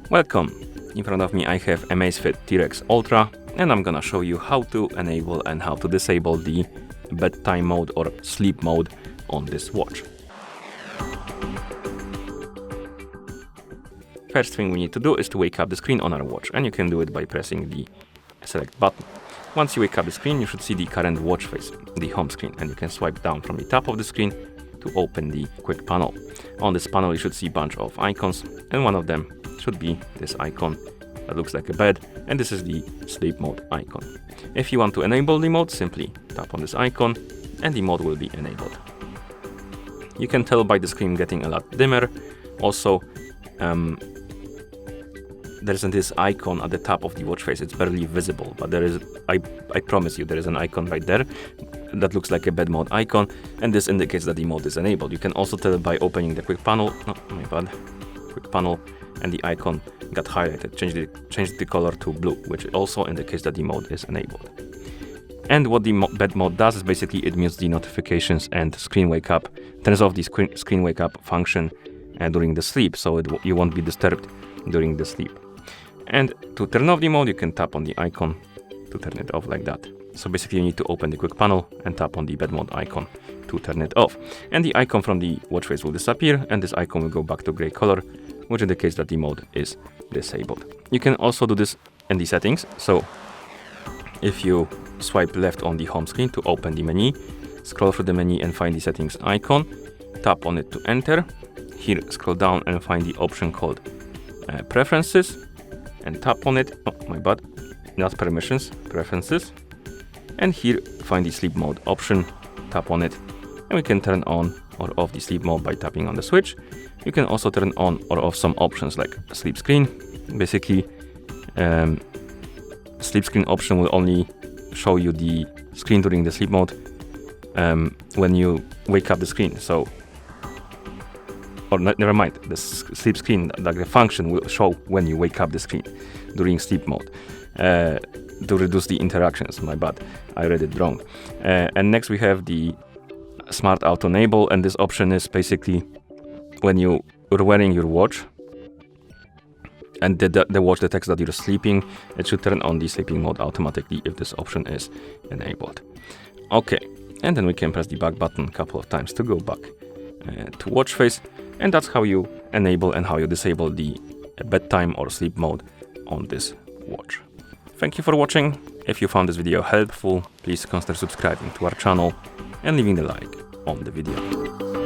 Welcome! In front of me I have Amazfit T-Rex Ultra and I'm gonna show you how to enable and how to disable the bedtime mode or sleep mode on this watch. First thing we need to do is to wake up the screen on our watch, and you can do it by pressing the select button. Once you wake up the screen, you should see the current watch face, the home screen, and you can swipe down from the top of the screen to open the quick panel. On this panel you should see a bunch of icons, and one of them should be this icon that looks like a bed, and this is the sleep mode icon. If you want to enable the mode, simply tap on this icon and the mode will be enabled. You can tell by the screen getting a lot dimmer. Also, there's this icon at the top of the watch face. It's barely visible, but there is, I promise you, there is an icon right there that looks like a bed mode icon, and this indicates that the mode is enabled. You can also tell by opening the quick panel, quick panel, and the icon got highlighted, changed the color to blue, which also indicates that the mode is enabled. And what the bed mode does is basically it mutes the notifications and screen wake up, turns off the screen wake up function during the sleep, so you won't be disturbed during the sleep. And to turn off the mode, you can tap on the icon to turn it off like that. So basically you need to open the quick panel and tap on the bed mode icon to turn it off. And the icon from the watch face will disappear, and this icon will go back to gray color, which indicates that the mode is disabled. You can also do this in the settings. So if you swipe left on the home screen to open the menu, scroll through the menu and find the settings icon, tap on it to enter. Here scroll down and find the option called preferences, and tap on it. Oh my bad, not permissions, preferences. And here find the sleep mode option, tap on it, and we can turn on or off the sleep mode by tapping on the switch. You can also turn on or off some options like sleep screen. Basically, sleep screen option will only show you the screen during the sleep mode when you wake up the screen. So, or never mind, the sleep screen, like the function, will show when you wake up the screen during sleep mode to reduce the interactions. My bad, I read it wrong. And next we have the smart auto enable, and this option is basically when you're wearing your watch and the watch detects that you're sleeping, it should turn on the sleeping mode automatically if this option is enabled. Okay, and then we can press the back button a couple of times to go back to watch face, and that's how you enable and how you disable the bedtime or sleep mode on this watch. Thank you for watching. If you found this video helpful, please consider subscribing to our channel and leaving a like on the video.